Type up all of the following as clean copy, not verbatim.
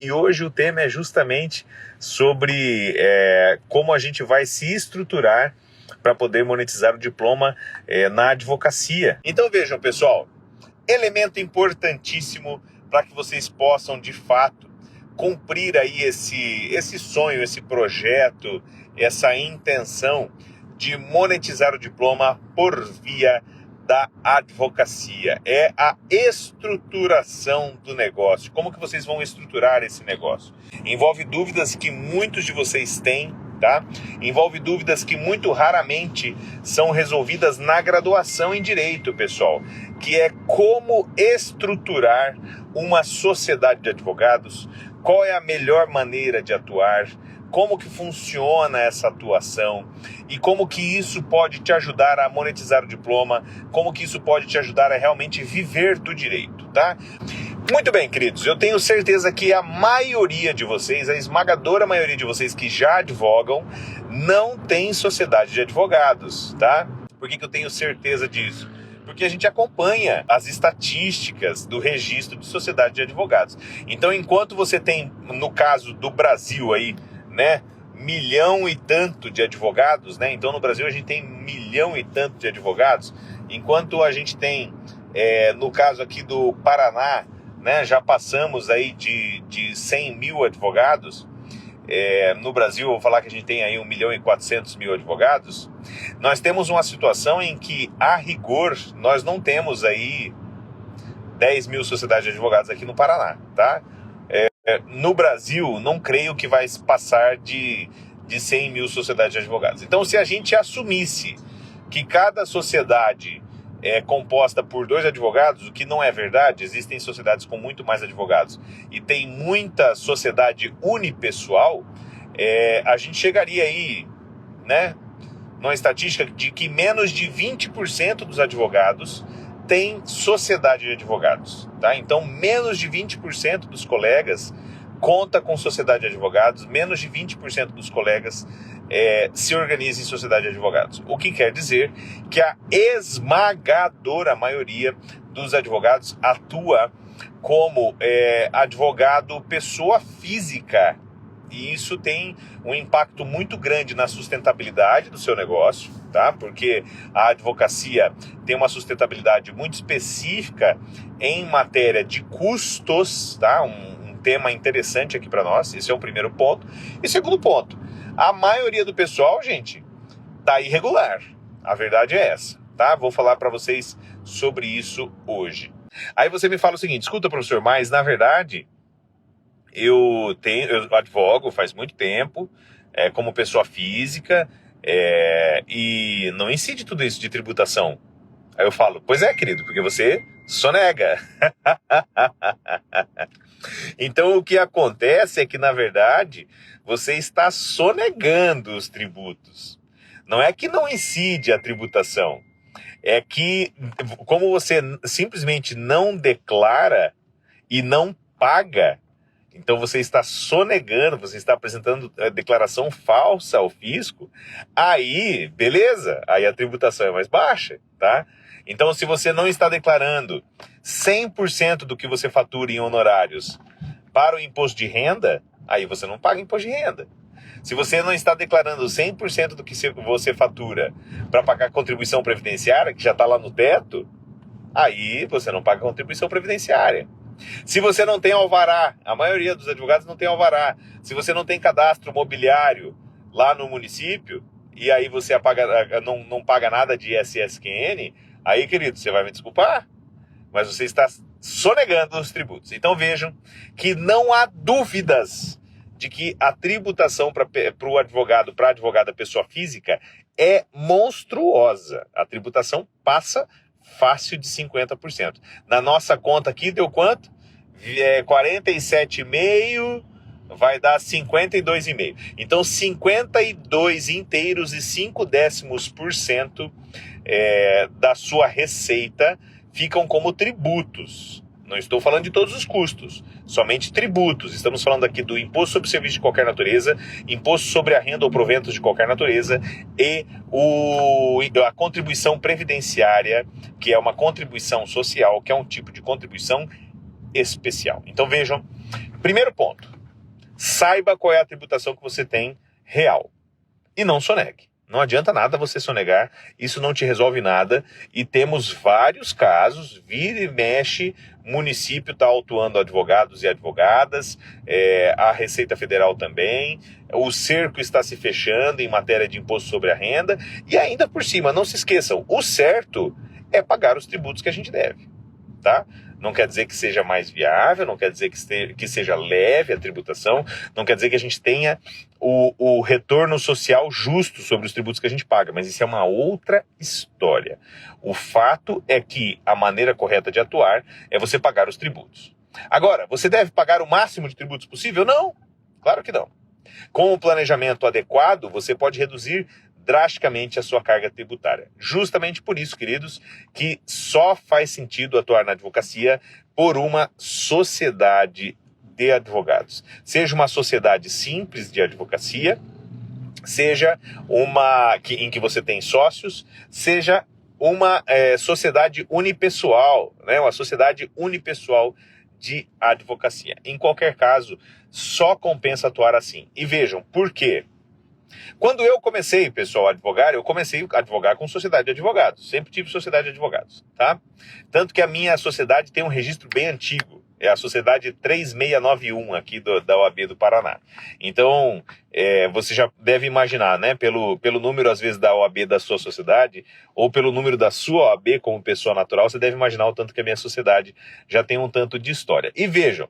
E hoje o tema é justamente sobre como a gente vai se estruturar para poder monetizar o diploma na advocacia. Então vejam, pessoal, elemento importantíssimo para que vocês possam de fato cumprir aí esse sonho, esse projeto, essa intenção de monetizar o diploma por via da advocacia. É a estruturação do negócio. Como que vocês vão estruturar esse negócio? Envolve dúvidas que muitos de vocês têm, tá? Envolve dúvidas que muito raramente são resolvidas na graduação em Direito, pessoal, que é como estruturar uma sociedade de advogados, qual é a melhor maneira de atuar, como que funciona essa atuação e como que isso pode te ajudar a monetizar o diploma, como que isso pode te ajudar a realmente viver do direito, tá? Muito bem, queridos, eu tenho certeza que a maioria de vocês, a esmagadora maioria de vocês que já advogam, não tem sociedade de advogados, tá? Por que eu tenho certeza disso? Porque a gente acompanha as estatísticas do registro de sociedade de advogados. Então, enquanto você tem, no caso do Brasil aí, né, 1 milhão e tanto de advogados, né? Então no Brasil a gente tem 1 milhão e tanto de advogados, enquanto a gente tem, no caso aqui do Paraná, né, já passamos aí de 100 mil advogados. No Brasil, eu vou falar que a gente tem aí 1 milhão e 400 mil advogados. Nós temos uma situação em que, a rigor, nós não temos aí 10 mil sociedades de advogados aqui no Paraná, tá? No Brasil, não creio que vai passar de 100 mil sociedades de advogados. Então, se a gente assumisse que cada sociedade é composta por 2 advogados, o que não é verdade, existem sociedades com muito mais advogados, e tem muita sociedade unipessoal, a gente chegaria aí, né, numa estatística de que menos de 20% dos advogados tem sociedade de advogados, tá? Então, menos de 20% dos colegas conta com sociedade de advogados, menos de 20% dos colegas se organiza em sociedade de advogados. O que quer dizer que a esmagadora maioria dos advogados atua como advogado pessoa física. E isso tem um impacto muito grande na sustentabilidade do seu negócio, tá? Porque a advocacia tem uma sustentabilidade muito específica em matéria de custos, tá? Um tema interessante aqui para nós. Esse é o primeiro ponto. E segundo ponto, a maioria do pessoal, gente, tá irregular. A verdade é essa, tá? Vou falar para vocês sobre isso hoje. Aí você me fala o seguinte: escuta, professor, mas na verdade eu advogo faz muito tempo, como pessoa física, e não incide tudo isso de tributação. Aí eu falo, pois é, querido, porque você sonega. Então o que acontece é que, na verdade, você está sonegando os tributos. Não é que não incide a tributação, é que, como você simplesmente não declara e não paga, então você está sonegando, você está apresentando a declaração falsa ao fisco, aí, beleza, aí a tributação é mais baixa, tá? Então, se você não está declarando 100% do que você fatura em honorários para o imposto de renda, aí você não paga imposto de renda. Se você não está declarando 100% do que você fatura para pagar contribuição previdenciária, que já está lá no teto, aí você não paga contribuição previdenciária. Se você não tem alvará, a maioria dos advogados não tem alvará. Se você não tem cadastro mobiliário lá no município, e aí você não paga nada de ISS-QN, aí, querido, você vai me desculpar, mas você está sonegando os tributos. Então vejam que não há dúvidas de que a tributação para o advogado, para a advogada pessoa física, é monstruosa. A tributação passa fácil de 50%. Na nossa conta aqui deu quanto? 47,5 vai dar 52,5. Então 52 inteiros e 5 décimos% da sua receita ficam como tributos. Não estou falando de todos os custos, somente tributos. Estamos falando aqui do imposto sobre serviço de qualquer natureza, imposto sobre a renda ou proventos de qualquer natureza e a contribuição previdenciária, que é uma contribuição social, que é um tipo de contribuição especial. Então vejam Primeiro ponto, saiba qual é a tributação que você tem real e não sonegue. Não adianta nada você sonegar, isso não te resolve nada, e temos vários casos, vira e mexe, município está autuando advogados e advogadas, a Receita Federal também, o cerco está se fechando em matéria de imposto sobre a renda, e ainda por cima, não se esqueçam, o certo é pagar os tributos que a gente deve, tá? Não quer dizer que seja mais viável, não quer dizer que seja leve a tributação, não quer dizer que a gente tenha o retorno social justo sobre os tributos que a gente paga, mas isso é uma outra história. O fato é que a maneira correta de atuar é você pagar os tributos. Agora, você deve pagar o máximo de tributos possível? Não, claro que não. Com o planejamento adequado, você pode reduzir drasticamente a sua carga tributária. Justamente por isso, queridos, que só faz sentido atuar na advocacia por uma sociedade de advogados. Seja uma sociedade simples de advocacia, seja uma em que você tem sócios, seja uma sociedade unipessoal, né? Uma sociedade unipessoal de advocacia. Em qualquer caso, só compensa atuar assim. E vejam, por quê? Quando eu comecei, pessoal, a advogar, eu comecei a advogar com sociedade de advogados. Sempre tive sociedade de advogados, tá? Tanto que a minha sociedade tem um registro bem antigo. É a sociedade 3691 aqui da OAB do Paraná. Então, você já deve imaginar, né? Pelo número, às vezes, da OAB da sua sociedade, ou pelo número da sua OAB como pessoa natural, você deve imaginar o tanto que a minha sociedade já tem um tanto de história. E vejam,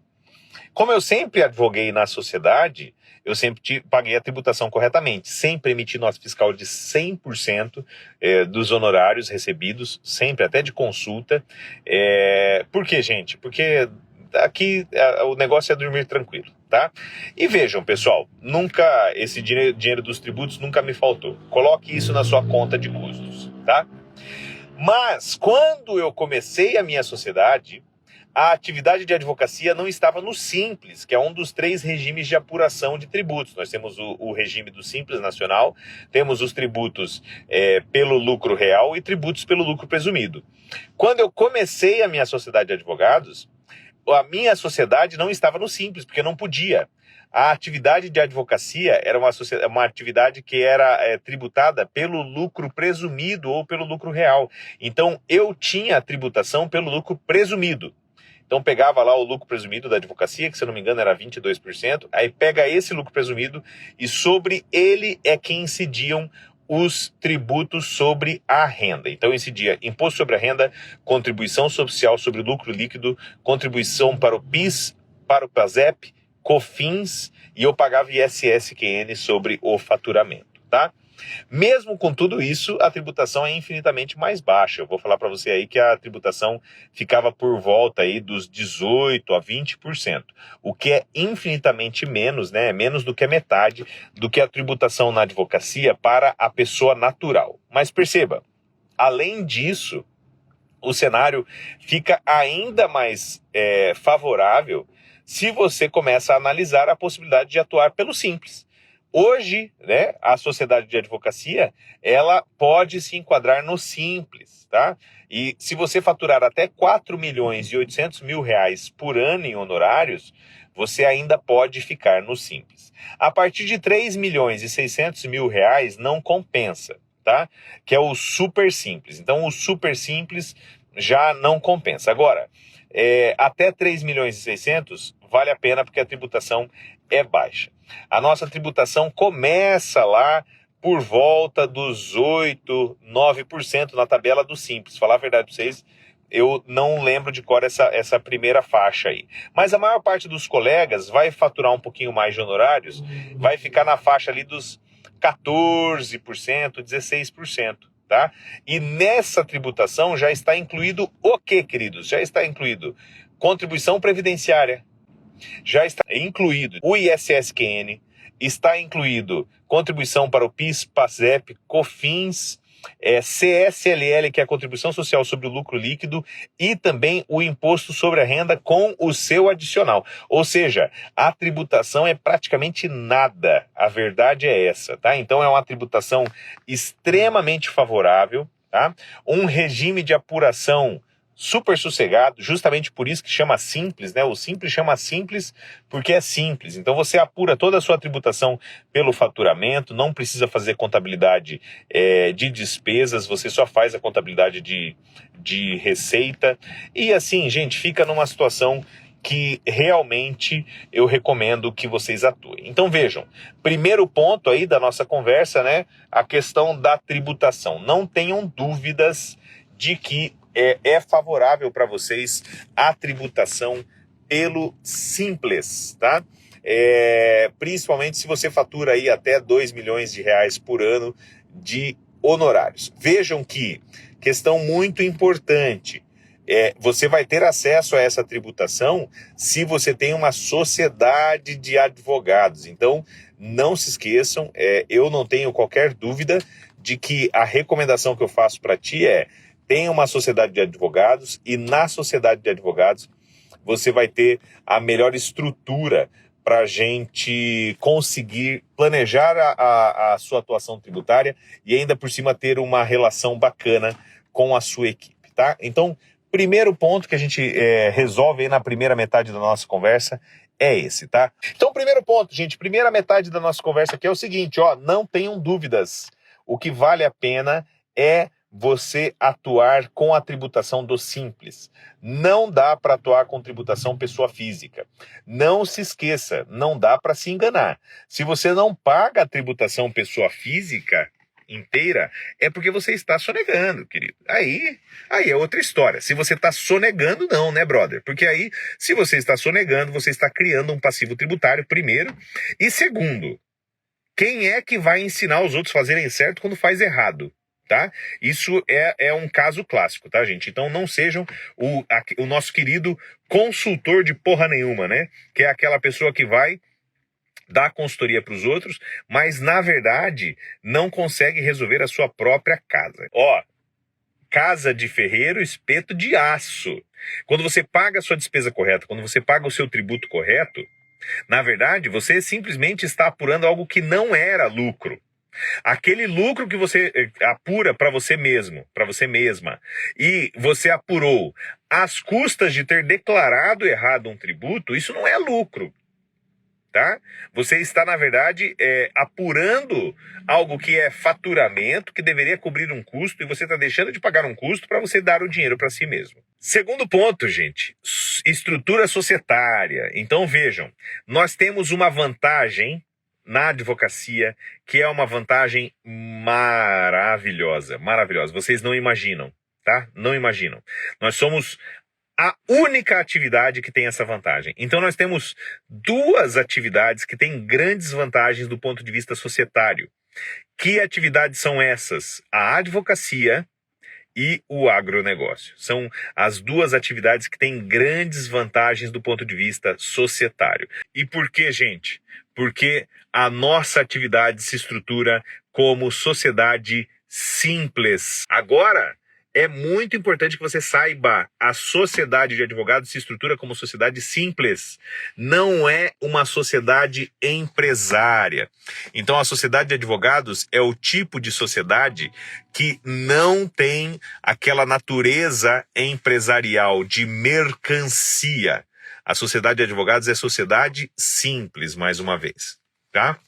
como eu sempre advoguei na sociedade, eu sempre paguei a tributação corretamente, sempre emiti nota fiscal de 100% dos honorários recebidos, sempre, até de consulta. Por quê, gente? Porque aqui o negócio é dormir tranquilo, tá? E vejam, pessoal, nunca esse dinheiro dos tributos nunca me faltou. Coloque isso na sua conta de custos, tá? Mas quando eu comecei a minha sociedade, a atividade de advocacia não estava no Simples, que é um dos 3 regimes de apuração de tributos. Nós temos o regime do Simples Nacional, temos os tributos pelo lucro real e tributos pelo lucro presumido. Quando eu comecei a minha sociedade de advogados, a minha sociedade não estava no Simples, porque não podia. A atividade de advocacia era uma atividade que era tributada pelo lucro presumido ou pelo lucro real. Então, eu tinha a tributação pelo lucro presumido. Então pegava lá o lucro presumido da advocacia, que se eu não me engano era 22%, aí pega esse lucro presumido e sobre ele é que incidiam os tributos sobre a renda. Então incidia imposto sobre a renda, contribuição social sobre o lucro líquido, contribuição para o PIS, para o PASEP, COFINS, e eu pagava ISS-QN sobre o faturamento, tá? Mesmo com tudo isso, a tributação é infinitamente mais baixa. Eu vou falar para você aí que a tributação ficava por volta aí dos 18% a 20%, o que é infinitamente menos, né? Menos do que a metade do que a tributação na advocacia para a pessoa natural. Mas perceba, além disso, o cenário fica ainda mais favorável se você começa a analisar a possibilidade de atuar pelo Simples. Hoje, né, a sociedade de advocacia, ela pode se enquadrar no Simples, tá? E se você faturar até 4.800.000 reais por ano em honorários, você ainda pode ficar no Simples. A partir de 3.600.000 reais não compensa, tá? Que é o Super Simples. Então, o Super Simples já não compensa. Agora, até 3.600.000 vale a pena porque a tributação é baixa. A nossa tributação começa lá por volta dos 8%, 9% na tabela do Simples. Falar a verdade para vocês, eu não lembro de cor essa primeira faixa aí. Mas a maior parte dos colegas vai faturar um pouquinho mais de honorários, vai ficar na faixa ali dos 14%, 16%. Tá? E nessa tributação já está incluído o quê, queridos? Já está incluído contribuição previdenciária, já está incluído o ISS-QN, está incluído contribuição para o PIS, PASEP, COFINS, CSLL, que é a contribuição social sobre o lucro líquido, e também o imposto sobre a renda com o seu adicional. Ou seja, a tributação é praticamente nada. A verdade é essa, tá? Então é uma tributação extremamente favorável, tá? Um regime de apuração super sossegado, justamente por isso que chama simples, né? O simples chama simples porque é simples. Então você apura toda a sua tributação pelo faturamento, não precisa fazer contabilidade de despesas, você só faz a contabilidade de receita. E assim, gente, fica numa situação que realmente eu recomendo que vocês atuem. Então vejam, primeiro ponto aí da nossa conversa, né? A questão da tributação. Não tenham dúvidas de que é favorável para vocês a tributação pelo Simples, tá? Principalmente se você fatura aí até 2 milhões de reais por ano de honorários. Vejam que, questão muito importante, você vai ter acesso a essa tributação se você tem uma sociedade de advogados. Então, não se esqueçam, eu não tenho qualquer dúvida de que a recomendação que eu faço para ti tenha uma sociedade de advogados, e na sociedade de advogados você vai ter a melhor estrutura para a gente conseguir planejar a sua atuação tributária e ainda por cima ter uma relação bacana com a sua equipe, tá? Então, primeiro ponto que a gente resolve aí na primeira metade da nossa conversa é esse, tá? Então, primeiro ponto, gente, primeira metade da nossa conversa aqui é o seguinte, ó, não tenham dúvidas. O que vale a pena é você atuar com a tributação do Simples. Não dá para atuar com tributação pessoa física. Não se esqueça, não dá para se enganar. Se você não paga a tributação pessoa física inteira, é porque você está sonegando, querido. Aí é outra história. Se você está sonegando, não, né, brother? Porque aí, se você está sonegando, você está criando um passivo tributário, primeiro. E segundo, quem é que vai ensinar os outros a fazerem certo quando faz errado? Tá? Isso é um caso clássico, tá, gente? Então não sejam o nosso querido consultor de porra nenhuma, né? Que é aquela pessoa que vai dar consultoria para os outros, mas na verdade não consegue resolver a sua própria casa. Ó, casa de ferreiro, espeto de aço. Quando você paga a sua despesa correta, quando você paga o seu tributo correto, na verdade você simplesmente está apurando algo que não era lucro. Aquele lucro que você apura para você mesmo, para você mesma, e você apurou às custas de ter declarado errado um tributo, isso não é lucro, tá? Você está, na verdade, apurando algo que é faturamento, que deveria cobrir um custo, e você está deixando de pagar um custo para você dar o dinheiro para si mesmo. Segundo ponto, gente, estrutura societária. Então vejam, nós temos uma vantagem na advocacia, que é uma vantagem maravilhosa, maravilhosa. Vocês não imaginam, tá? Não imaginam. Nós somos a única atividade que tem essa vantagem. Então nós temos duas atividades que têm grandes vantagens do ponto de vista societário. Que atividades são essas? A advocacia e o agronegócio. São as duas atividades que têm grandes vantagens do ponto de vista societário. E por que, gente? Porque a nossa atividade se estrutura como sociedade simples. Agora, é muito importante que você saiba, a sociedade de advogados se estrutura como sociedade simples. Não é uma sociedade empresária. Então, a sociedade de advogados é o tipo de sociedade que não tem aquela natureza empresarial de mercancia. A sociedade de advogados é sociedade simples, mais uma vez, tá?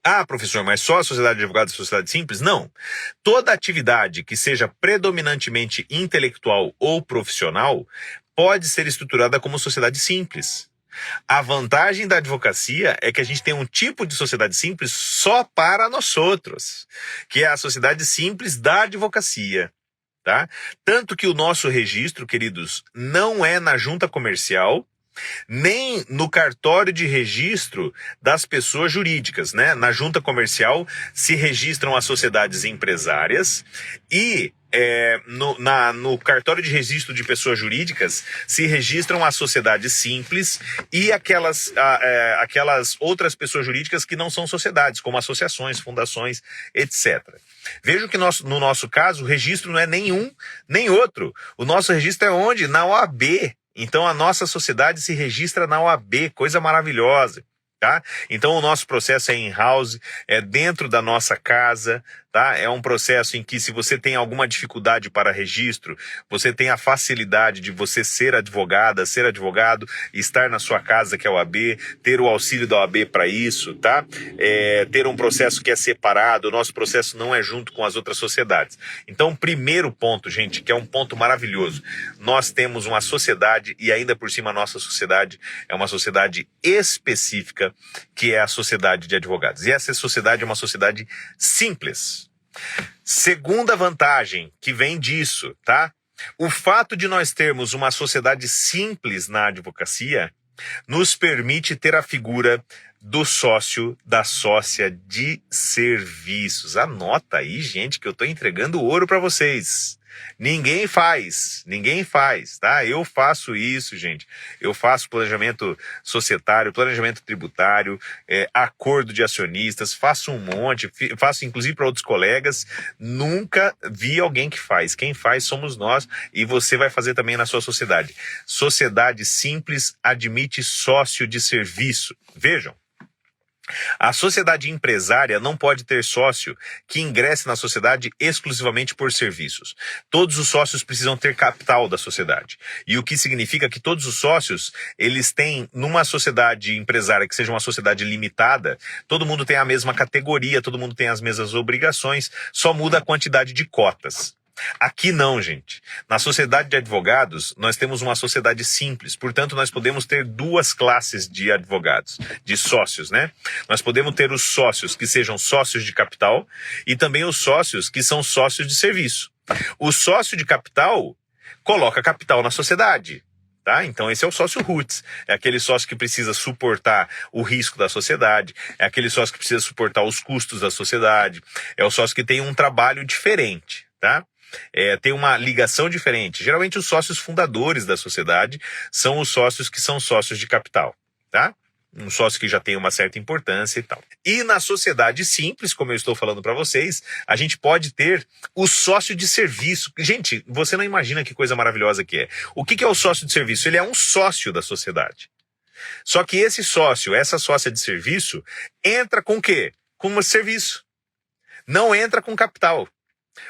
Ah, professor, mas só a sociedade de advogados é sociedade simples? Não. Toda atividade que seja predominantemente intelectual ou profissional pode ser estruturada como sociedade simples. A vantagem da advocacia é que a gente tem um tipo de sociedade simples só para nós outros, que é a sociedade simples da advocacia. Tá? Tanto que o nosso registro, queridos, não é na junta comercial, nem no cartório de registro das pessoas jurídicas, né? Na junta comercial se registram as sociedades empresárias e no cartório de registro de pessoas jurídicas se registram as sociedades simples e aquelas outras pessoas jurídicas que não são sociedades, como associações, fundações, etc. Vejo que no nosso caso o registro não é nenhum nem outro. O nosso registro é onde? Na OAB. Então a nossa sociedade se registra na OAB, coisa maravilhosa. Tá? Então o nosso processo é in-house, é dentro da nossa casa, tá? É um processo em que, se você tem alguma dificuldade para registro, você tem a facilidade de você ser advogada, ser advogado, estar na sua casa, que é a OAB, ter o auxílio da OAB para isso, tá? Ter um processo que é separado, o nosso processo não é junto com as outras sociedades. Então, primeiro ponto, gente, que é um ponto maravilhoso, nós temos uma sociedade, e ainda por cima a nossa sociedade é uma sociedade específica, que é a sociedade de advogados. E essa sociedade é uma sociedade simples. Segunda vantagem que vem disso, tá? O fato de nós termos uma sociedade simples na advocacia nos permite ter a figura do sócio, da sócia de serviços. Anota aí, gente, que eu estou entregando ouro para vocês. Ninguém faz, tá? Eu faço isso, gente. Eu faço planejamento societário, planejamento tributário, acordo de acionistas, faço um monte, faço inclusive para outros colegas. Nunca vi alguém que faz. Quem faz somos nós, e você vai fazer também na sua sociedade. Sociedade simples admite sócio de serviço. Vejam. A sociedade empresária não pode ter sócio que ingresse na sociedade exclusivamente por serviços. Todos os sócios precisam ter capital da sociedade. E o que significa que todos os sócios, eles têm, numa sociedade empresária que seja uma sociedade limitada, todo mundo tem a mesma categoria, todo mundo tem as mesmas obrigações, só muda a quantidade de cotas. Aqui não, gente. Na sociedade de advogados, nós temos uma sociedade simples. Portanto, nós podemos ter duas classes de advogados, de sócios, né? Nós podemos ter os sócios que sejam sócios de capital e também os sócios que são sócios de serviço. O sócio de capital coloca capital na sociedade. Tá? Então esse é o sócio roots, é aquele sócio que precisa suportar o risco da sociedade, é aquele sócio que precisa suportar os custos da sociedade, é o sócio que tem um trabalho diferente, tá? Tem uma ligação diferente. Geralmente os sócios fundadores da sociedade são os sócios que são sócios de capital, tá? Um sócio que já tem uma certa importância e tal. E na sociedade simples, como eu estou falando para vocês, a gente pode ter o sócio de serviço. Gente, você não imagina que coisa maravilhosa que é. O que é o sócio de serviço? Ele é um sócio da sociedade. Só que esse sócio, essa sócia de serviço, entra com o quê? Com um serviço. Não entra com capital.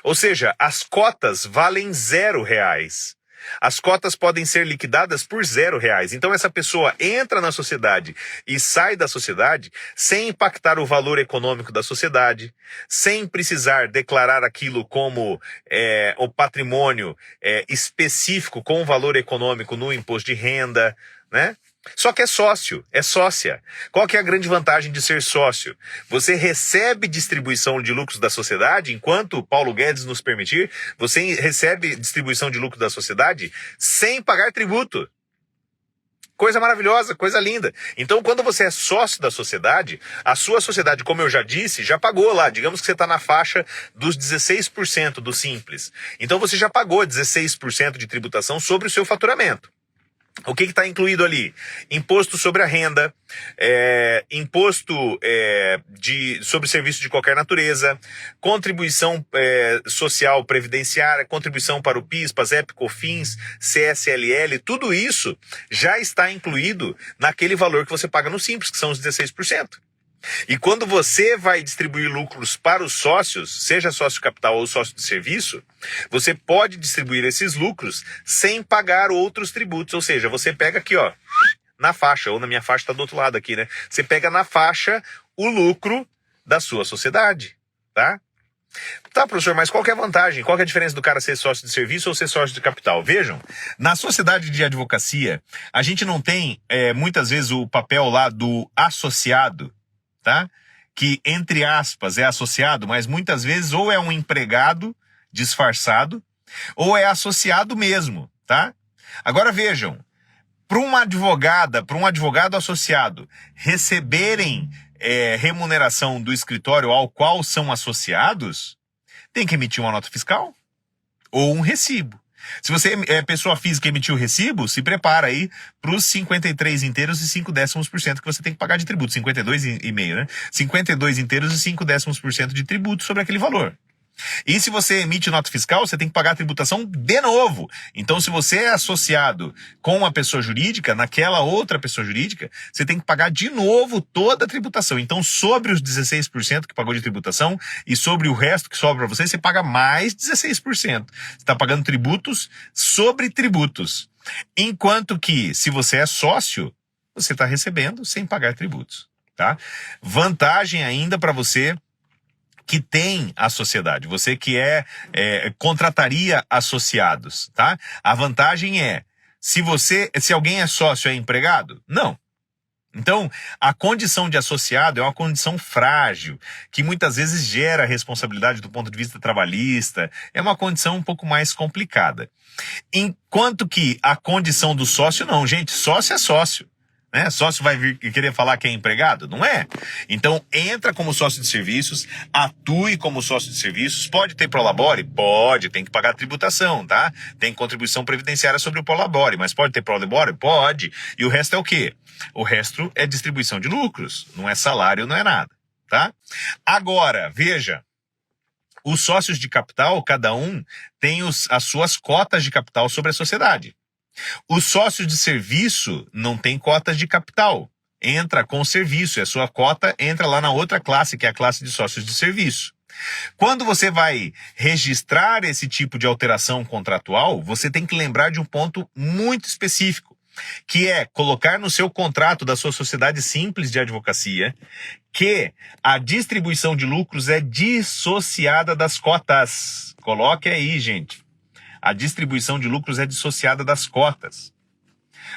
Ou seja, as cotas valem R$0. As cotas podem ser liquidadas por R$0. Então essa pessoa entra na sociedade e sai da sociedade sem impactar o valor econômico da sociedade, sem precisar declarar aquilo como o patrimônio específico com valor econômico no imposto de renda, né? Só que é sócio, é sócia. Qual que é a grande vantagem de ser sócio? Você recebe distribuição de lucros da sociedade, enquanto Paulo Guedes nos permitir, você recebe distribuição de lucro da sociedade sem pagar tributo. Coisa maravilhosa, coisa linda. Então, quando você é sócio da sociedade, a sua sociedade, como eu já disse, já pagou lá. Digamos que você está na faixa dos 16% do Simples. Então, você já pagou 16% de tributação sobre o seu faturamento. O que está incluído ali? Imposto sobre a renda, imposto sobre serviço de qualquer natureza, contribuição social previdenciária, contribuição para o PIS, PASEP, COFINS, CSLL, tudo isso já está incluído naquele valor que você paga no Simples, que são os 16%. E quando você vai distribuir lucros para os sócios, seja sócio capital ou sócio de serviço, você pode distribuir esses lucros sem pagar outros tributos. Ou seja, você pega aqui, ó, na faixa, ou na minha faixa está do outro lado aqui, né? Você pega na faixa o lucro da sua sociedade, tá? Tá, professor, mas qual que é a vantagem? Qual que é a diferença do cara ser sócio de serviço ou ser sócio de capital? Vejam, na sociedade de advocacia, a gente não tem, muitas vezes, o papel lá do associado, tá? Que, entre aspas, é associado, mas muitas vezes ou é um empregado disfarçado, ou é associado mesmo, tá? Agora vejam, para uma advogada, para um advogado associado receberem remuneração do escritório ao qual são associados, tem que emitir uma nota fiscal ou um recibo. Se você é pessoa física e emitiu o recibo, se prepara aí para os 53 inteiros e 0,5% que você tem que pagar de tributo. 52,5, né? 52 inteiros e 0,5% de tributo sobre aquele valor. E se você emite nota fiscal, você tem que pagar a tributação de novo. Então, se você é associado com uma pessoa jurídica, naquela outra pessoa jurídica, você tem que pagar de novo toda a tributação. Então, sobre os 16% que pagou de tributação e sobre o resto que sobra para você paga mais 16%. Você está pagando tributos sobre tributos. Enquanto que, se você é sócio, você está recebendo sem pagar tributos, tá? Vantagem ainda para você que tem a sociedade, você que contrataria associados, tá? A vantagem se alguém é sócio, é empregado? Não. Então, a condição de associado é uma condição frágil, que muitas vezes gera responsabilidade do ponto de vista trabalhista, é uma condição um pouco mais complicada. Enquanto que a condição do sócio, não, gente, sócio é sócio. Né? Sócio vai vir querer falar que é empregado? Não é. Então, entra como sócio de serviços, atue como sócio de serviços. Pode ter prolabore? Pode, tem que pagar tributação, tá? Tem contribuição previdenciária sobre o prolabore, mas pode ter prolabore? Pode. E o resto é o quê? O resto é distribuição de lucros, não é salário, não é nada, tá? Agora, veja, os sócios de capital, cada um tem as suas cotas de capital sobre a sociedade. Os sócios de serviço não tem cotas de capital. Entra com serviço e a sua cota entra lá na outra classe, que é a classe de sócios de serviço. Quando você vai registrar esse tipo de alteração contratual, você tem que lembrar de um ponto muito específico, que é colocar no seu contrato da sua sociedade simples de advocacia que a distribuição de lucros é dissociada das cotas. Coloque aí, gente. A distribuição de lucros é dissociada das cotas.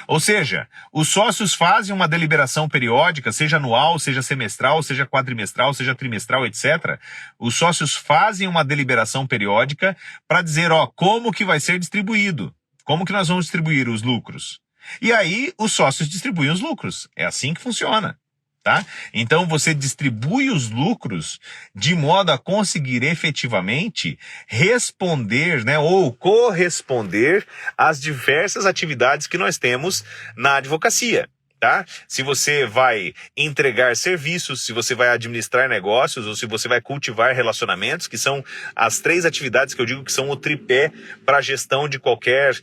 Ou seja, os sócios fazem uma deliberação periódica, seja anual, seja semestral, seja quadrimestral, seja trimestral, etc. Os sócios fazem uma deliberação periódica para dizer, como que vai ser distribuído, como que nós vamos distribuir os lucros. E aí, os sócios distribuem os lucros. É assim que funciona. Tá? Então você distribui os lucros de modo a conseguir efetivamente responder, né, ou corresponder às diversas atividades que nós temos na advocacia. Tá? Se você vai entregar serviços, se você vai administrar negócios ou se você vai cultivar relacionamentos, que são as 3 atividades que eu digo que são o tripé para a gestão de qualquer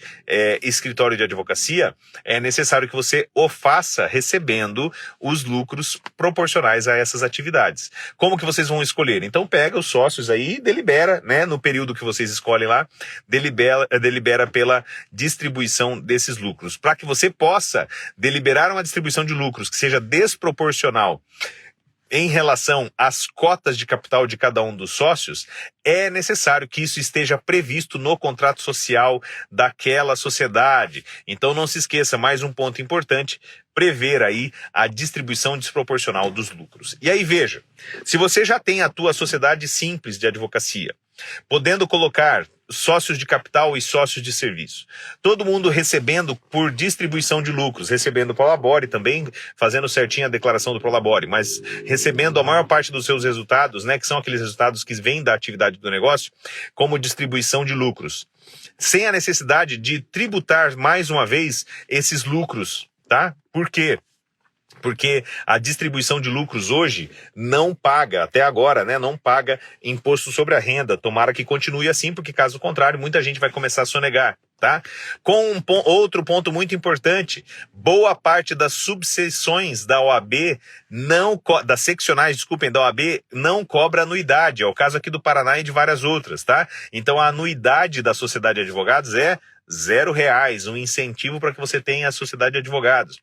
escritório de advocacia, é necessário que você o faça recebendo os lucros proporcionais a essas atividades. Como que vocês vão escolher? Então pega os sócios aí e delibera, né, no período que vocês escolhem lá, delibera pela distribuição desses lucros, para que você possa deliberar uma distribuição de lucros que seja desproporcional em relação às cotas de capital de cada um dos sócios, é necessário que isso esteja previsto no contrato social daquela sociedade. Então não se esqueça, mais um ponto importante, prever aí a distribuição desproporcional dos lucros. E aí veja, se você já tem a tua sociedade simples de advocacia, podendo colocar sócios de capital e sócios de serviço, todo mundo recebendo por distribuição de lucros, recebendo prolabore também, fazendo certinho a declaração do prolabore, mas recebendo a maior parte dos seus resultados, né, que são aqueles resultados que vêm da atividade do negócio, como distribuição de lucros, sem a necessidade de tributar mais uma vez esses lucros, tá? Por quê? Porque a distribuição de lucros hoje não paga, até agora, né, não paga imposto sobre a renda. Tomara que continue assim, porque caso contrário, muita gente vai começar a sonegar, tá? Com outro ponto muito importante, boa parte das subseções da OAB, das seccionais, desculpem, da OAB, não cobra anuidade. É o caso aqui do Paraná e de várias outras, tá? Então a anuidade da Sociedade de Advogados é R$0, um incentivo para que você tenha a Sociedade de Advogados.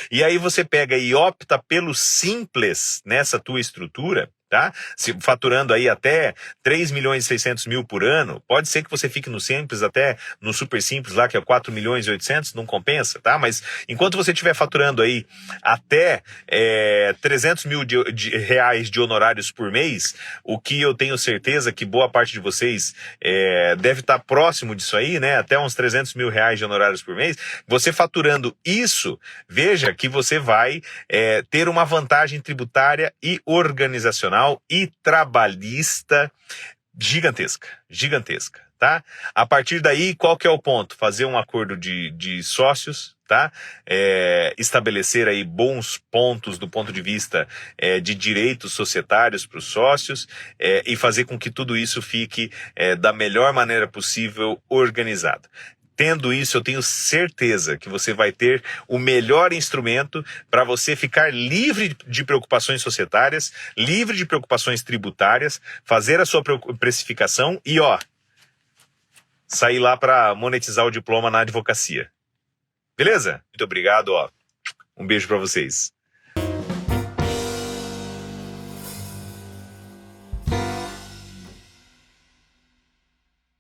E aí você pega e opta pelo simples nessa tua estrutura, tá? Se faturando aí até 3.600.000 por ano, pode ser que você fique no simples, até no super simples lá, que é 4.800.000, não compensa, tá? Mas enquanto você estiver faturando aí até 300 mil reais de honorários por mês, o que eu tenho certeza que boa parte de vocês deve estar próximo disso aí, né? Até uns 300 mil reais de honorários por mês, você faturando isso, veja que você vai ter uma vantagem tributária e organizacional e trabalhista gigantesca, tá? A partir daí, qual que é o ponto? Fazer um acordo de sócios, tá? Estabelecer aí bons pontos do ponto de vista de direitos societários para os sócios e fazer com que tudo isso fique da melhor maneira possível organizado. Tendo isso, eu tenho certeza que você vai ter o melhor instrumento para você ficar livre de preocupações societárias, livre de preocupações tributárias, fazer a sua precificação e, sair lá para monetizar o diploma na advocacia. Beleza? Muito obrigado, Um beijo para vocês.